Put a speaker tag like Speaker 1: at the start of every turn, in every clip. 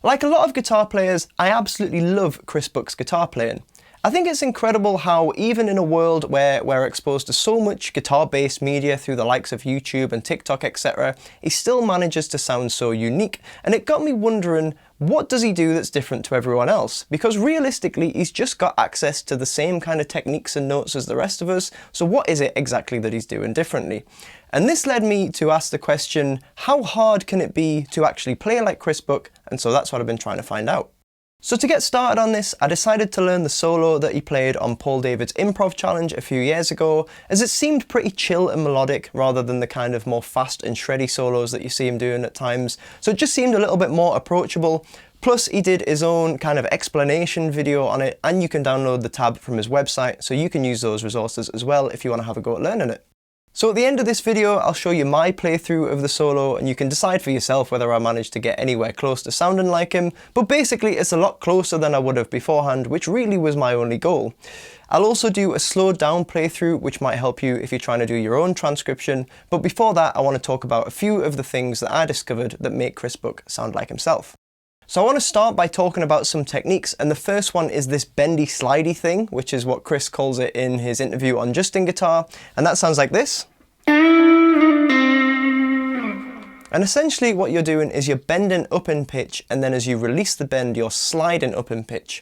Speaker 1: Like a lot of guitar players, I absolutely love Chris Buck's guitar playing. I think it's incredible how even in a world where we're exposed to so much guitar-based media through the likes of YouTube and TikTok, etc., he still manages to sound so unique. And it got me wondering, what does he do that's different to everyone else? Because realistically, he's just got access to the same kind of techniques and notes as the rest of us, so what is it exactly that he's doing differently? And this led me to ask the question, how hard can it be to actually play like Chris Buck? And so that's what I've been trying to find out. So to get started on this, I decided to learn the solo that he played on Paul David's improv challenge a few years ago, as it seemed pretty chill and melodic rather than the kind of more fast and shreddy solos that you see him doing at times. So it just seemed a little bit more approachable. Plus he did his own kind of explanation video on it, and you can download the tab from his website, so you can use those resources as well if you want to have a go at learning it. So at the end of this video, I'll show you my playthrough of the solo, and you can decide for yourself whether I managed to get anywhere close to sounding like him, but basically it's a lot closer than I would have beforehand, which really was my only goal. I'll also do a slowed down playthrough, which might help you if you're trying to do your own transcription, but before that I want to talk about a few of the things that I discovered that make Chris Buck sound like himself. So I want to start by talking about some techniques, and the first one is this Bendy-Slidey Thing, which is what Chris calls it in his interview on Justin Guitar, and that sounds like this. And essentially what you're doing is you're bending up in pitch, and then as you release the bend, you're sliding up in pitch.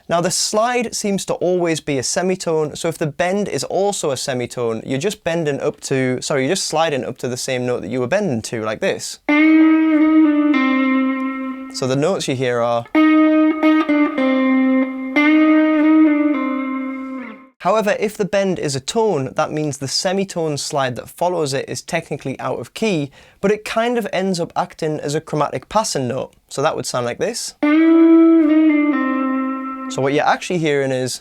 Speaker 1: Now the slide seems to always be a semitone, so if the bend is also a semitone, you're just sliding up to the same note that you were bending to, like this. So the notes you hear are... However, if the bend is a tone, that means the semitone slide that follows it is technically out of key, but it kind of ends up acting as a chromatic passing note. So that would sound like this. So what you're actually hearing is...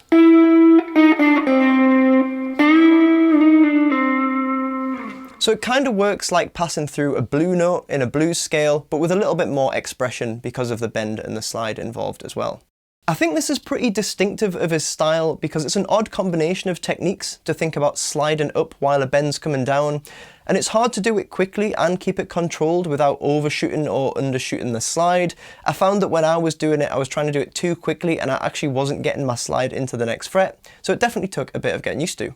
Speaker 1: So it kind of works like passing through a blue note in a blues scale, but with a little bit more expression because of the bend and the slide involved as well. I think this is pretty distinctive of his style because it's an odd combination of techniques to think about sliding up while a bend's coming down, and it's hard to do it quickly and keep it controlled without overshooting or undershooting the slide. I found that when I was doing it, I was trying to do it too quickly and I actually wasn't getting my slide into the next fret, so it definitely took a bit of getting used to.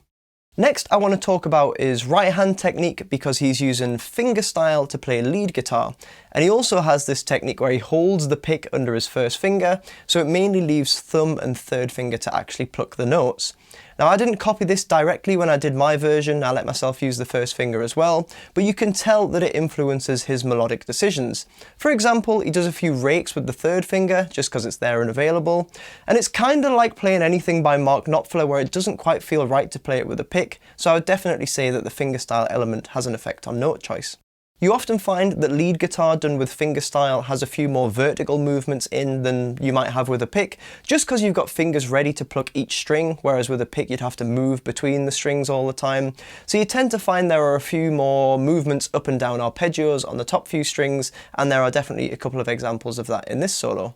Speaker 1: Next I want to talk about his right hand technique because he's using fingerstyle to play lead guitar, and he also has this technique where he holds the pick under his first finger, so it mainly leaves thumb and third finger to actually pluck the notes. Now I didn't copy this directly when I did my version, I let myself use the first finger as well, but you can tell that it influences his melodic decisions. For example, he does a few rakes with the third finger just because it's there and available, and it's kind of like playing anything by Mark Knopfler where it doesn't quite feel right to play it with a pick, so I would definitely say that the fingerstyle element has an effect on note choice. You often find that lead guitar done with fingerstyle has a few more vertical movements in than you might have with a pick, just because you've got fingers ready to pluck each string, whereas with a pick you'd have to move between the strings all the time. So you tend to find there are a few more movements up and down arpeggios on the top few strings, and there are definitely a couple of examples of that in this solo.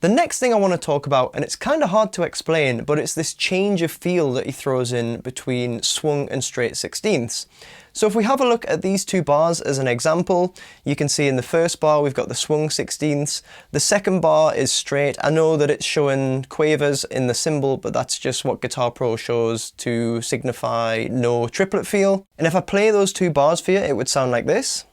Speaker 1: The next thing I want to talk about, and it's kind of hard to explain, but it's this change of feel that he throws in between swung and straight sixteenths. So if we have a look at these two bars as an example, you can see in the first bar we've got the swung sixteenths, the second bar is straight. I know that it's showing quavers in the cymbal, but that's just what Guitar Pro shows to signify no triplet feel. And if I play those two bars for you, it would sound like this.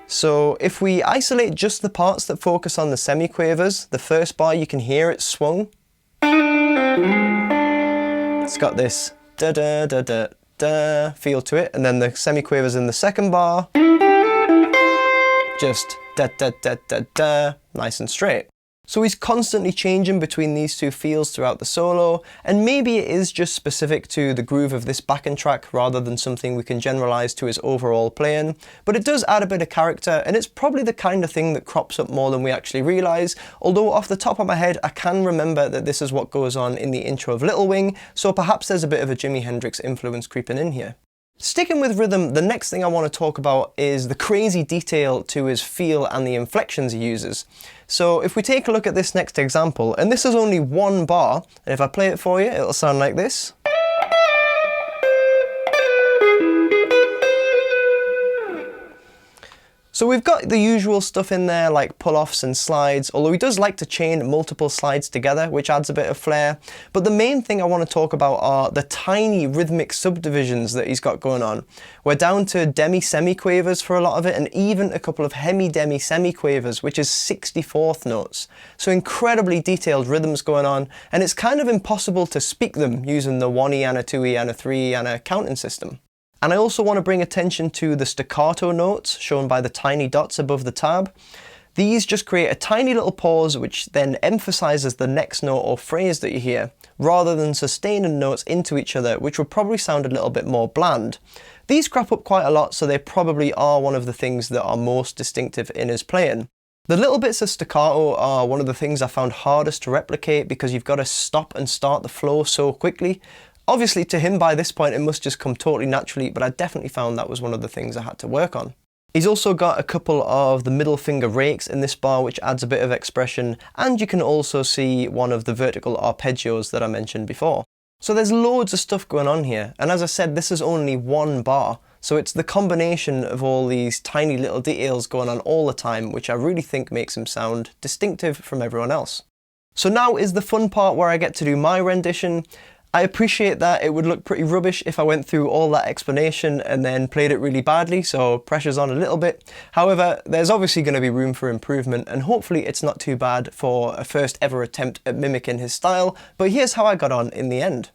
Speaker 1: So if we isolate just the parts that focus on the semiquavers, the first bar you can hear it swung. It's got this da da da da da feel to it, and then the semiquavers in the second bar, just da da da da da, nice and straight. So he's constantly changing between these two feels throughout the solo, and maybe it is just specific to the groove of this backing track rather than something we can generalize to his overall playing, but it does add a bit of character, and it's probably the kind of thing that crops up more than we actually realize, although off the top of my head I can remember that this is what goes on in the intro of Little Wing, so perhaps there's a bit of a Jimi Hendrix influence creeping in here. Sticking with rhythm, the next thing I want to talk about is the crazy detail to his feel and the inflections he uses. So if we take a look at this next example, and this is only one bar, and if I play it for you, it'll sound like this. So we've got the usual stuff in there like pull-offs and slides, although he does like to chain multiple slides together, which adds a bit of flair. But the main thing I want to talk about are the tiny rhythmic subdivisions that he's got going on. We're down to demi-semiquavers for a lot of it, and even a couple of hemi-demi-semiquavers, which is 64th notes. So incredibly detailed rhythms going on, and it's kind of impossible to speak them using the 1E and a 2E and a 3E and a counting system. And I also want to bring attention to the staccato notes shown by the tiny dots above the tab. These just create a tiny little pause which then emphasizes the next note or phrase that you hear, rather than sustaining notes into each other, which would probably sound a little bit more bland. These crop up quite a lot, so they probably are one of the things that are most distinctive in his playing. The little bits of staccato are one of the things I found hardest to replicate because you've got to stop and start the flow so quickly. Obviously to him by this point it must just come totally naturally, but I definitely found that was one of the things I had to work on. He's also got a couple of the middle finger rakes in this bar which adds a bit of expression, and you can also see one of the vertical arpeggios that I mentioned before. So there's loads of stuff going on here, and as I said, this is only one bar, so it's the combination of all these tiny little details going on all the time which I really think makes him sound distinctive from everyone else. So now is the fun part where I get to do my rendition. I appreciate that it would look pretty rubbish if I went through all that explanation and then played it really badly, so pressure's on a little bit. However, there's obviously going to be room for improvement, and hopefully it's not too bad for a first ever attempt at mimicking his style, but here's how I got on in the end.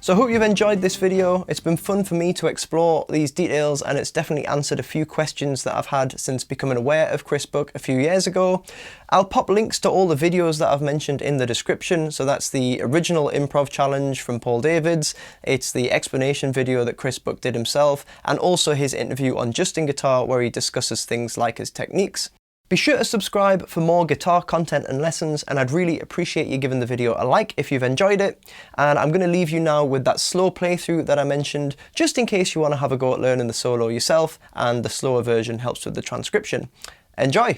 Speaker 1: So I hope you've enjoyed this video. It's been fun for me to explore these details, and it's definitely answered a few questions that I've had since becoming aware of Chris Book a few years ago. I'll pop links to all the videos that I've mentioned in the description. So that's the original improv challenge from Paul Davids, it's the explanation video that Chris Book did himself, and also his interview on Justin Guitar where he discusses things like his techniques. Be sure to subscribe for more guitar content and lessons, and I'd really appreciate you giving the video a like if you've enjoyed it. And I'm going to leave you now with that slow playthrough that I mentioned, just in case you want to have a go at learning the solo yourself, and the slower version helps with the transcription. Enjoy!